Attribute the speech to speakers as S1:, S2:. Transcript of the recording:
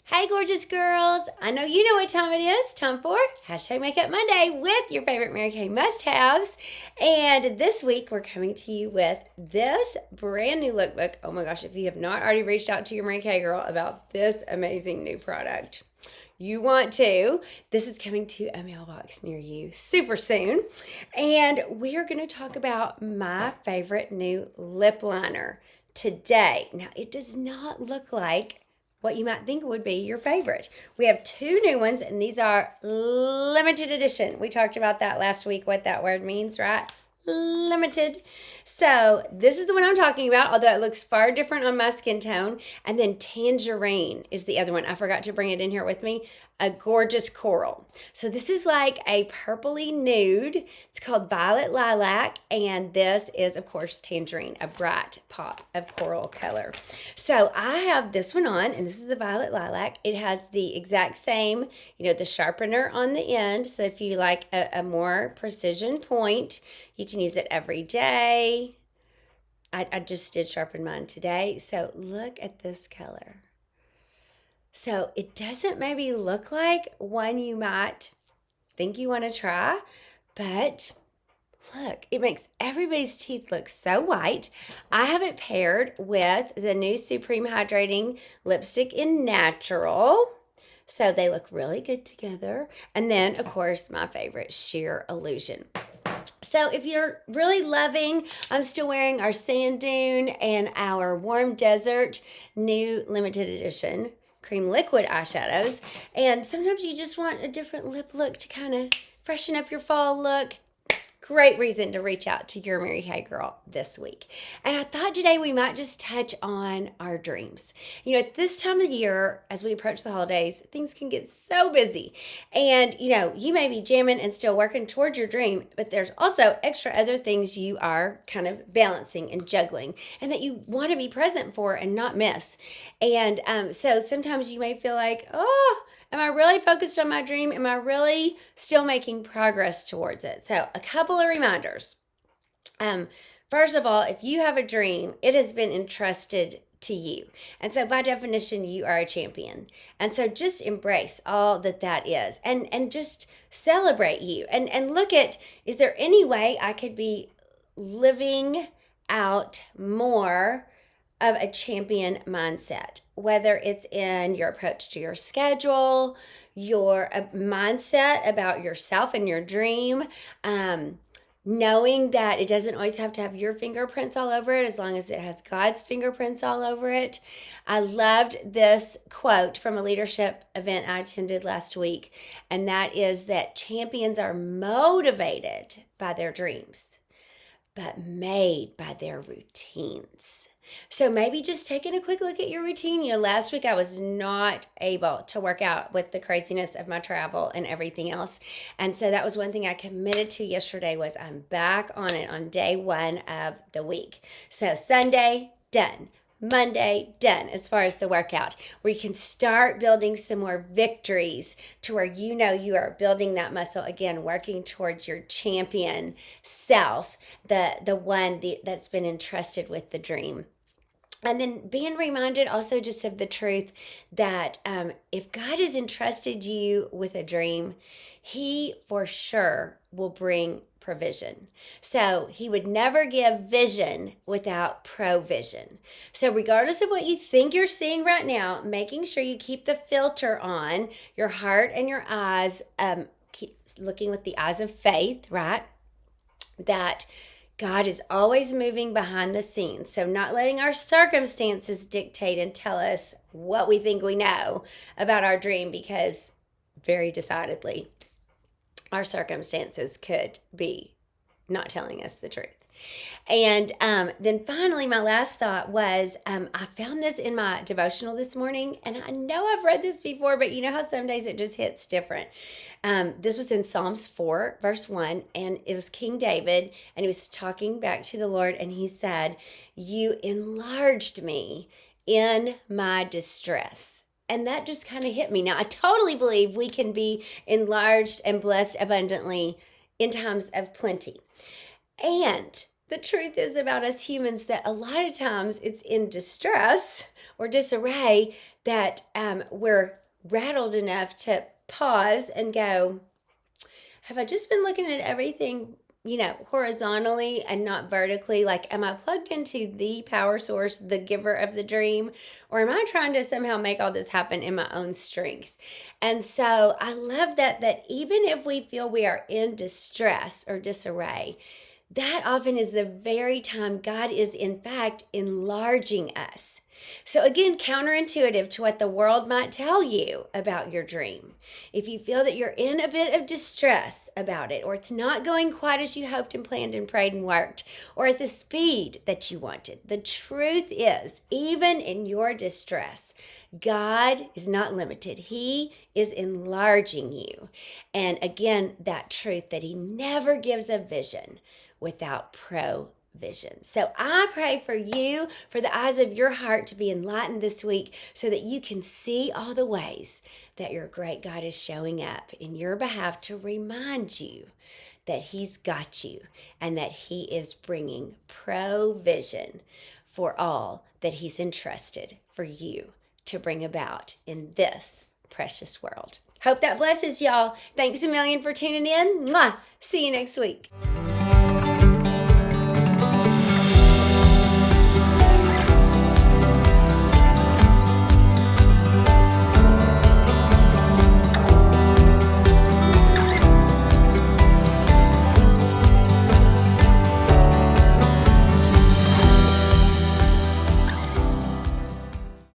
S1: Hey, gorgeous girls. I know you know what time it is. Time for Hashtag Makeup Monday with your favorite Mary Kay must-haves. And this week, we're coming to you with this brand new lookbook. Oh my gosh, if you have not already reached out to your Mary Kay girl about this amazing new product, you want to. This is coming to a mailbox near you super soon. And we are going to talk about my favorite new lip liner today. Now, it does not look like what you might think would be your favorite. We have two new ones, and these are limited edition. We talked about that last week, what that word means, right? Limited. So this is the one I'm talking about, although it looks far different on my skin tone. And then tangerine is the other one. I forgot to bring it in here with me. A gorgeous coral. So this is like a purpley nude. It's called Violet Lilac, and this is, of course, tangerine, a bright pop of coral color. So I have this one on, and this is the Violet Lilac. It has the exact same, the sharpener on the end. So if you like a more precision point, you can use it every day. I just did sharpen mine today. So look at this color. So it doesn't maybe look like one you might think you want to try, but look, it makes everybody's teeth look so white. I have it paired with the new Supreme Hydrating Lipstick in Natural. So they look really good together. And then, of course, my favorite, Sheer Illusion. So if you're really loving, I'm still wearing our Sand Dune and our Warm Desert new limited edition cream liquid eyeshadows. And sometimes you just want a different lip look to kind of freshen up your fall look. Great reason to reach out to your Mary Kay girl this week. And I thought today we might just touch on our dreams. At this time of year, as we approach the holidays, things can get so busy. And, you may be jamming and still working towards your dream, but there's also extra other things you are kind of balancing and juggling and that you want to be present for and not miss. And so sometimes you may feel like, am I really focused on my dream? Am I really still making progress towards it? So a couple of reminders. First of all, if you have a dream, it has been entrusted to you. And so by definition, you are a champion. And so just embrace all that is and just celebrate you and look at, is there any way I could be living out more of a champion mindset, whether it's in your approach to your schedule, your mindset about yourself and your dream, knowing that it doesn't always have to have your fingerprints all over it as long as it has God's fingerprints all over it. I loved this quote from a leadership event I attended last week, and that is that champions are motivated by their dreams, but made by their routines. So maybe just taking a quick look at your routine. Last week I was not able to work out with the craziness of my travel and everything else. And so that was one thing I committed to yesterday was I'm back on it on day one of the week. So Sunday, done. Monday, done as far as the workout, where you can start building some more victories to where you are building that muscle again, working towards your champion self, the one that's been entrusted with the dream. And then being reminded also just of the truth that if God has entrusted you with a dream, He for sure will bring provision. So He would never give vision without provision. So regardless of what you think you're seeing right now, making sure you keep the filter on your heart and your eyes, keep looking with the eyes of faith, right? That God is always moving behind the scenes. So not letting our circumstances dictate and tell us what we think we know about our dream, because very decidedly our circumstances could be not telling us the truth. And then finally, my last thought was I found this in my devotional this morning, and I know I've read this before, but you know how some days it just hits different. This was in Psalms 4, verse 1, and it was King David, and he was talking back to the Lord, and he said, "You enlarged me in my distress." And that just kind of hit me. Now, I totally believe we can be enlarged and blessed abundantly in times of plenty. And the truth is about us humans that a lot of times it's in distress or disarray that we're rattled enough to pause and go, have I just been looking at everything, horizontally and not vertically? Like, am I plugged into the power source, the giver of the dream? Or am I trying to somehow make all this happen in my own strength? And so I love that even if we feel we are in distress or disarray, that often is the very time God is, in fact, enlarging us. So again, counterintuitive to what the world might tell you about your dream. If you feel that you're in a bit of distress about it, or it's not going quite as you hoped and planned and prayed and worked, or at the speed that you wanted, the truth is, even in your distress, God is not limited. He is enlarging you. And again, that truth that He never gives a vision without provision. So I pray for you, for the eyes of your heart to be enlightened this week so that you can see all the ways that your great God is showing up in your behalf to remind you that He's got you and that He is bringing provision for all that He's entrusted for you to bring about in this precious world. Hope that blesses y'all. Thanks a million for tuning in. Mwah! See you next week.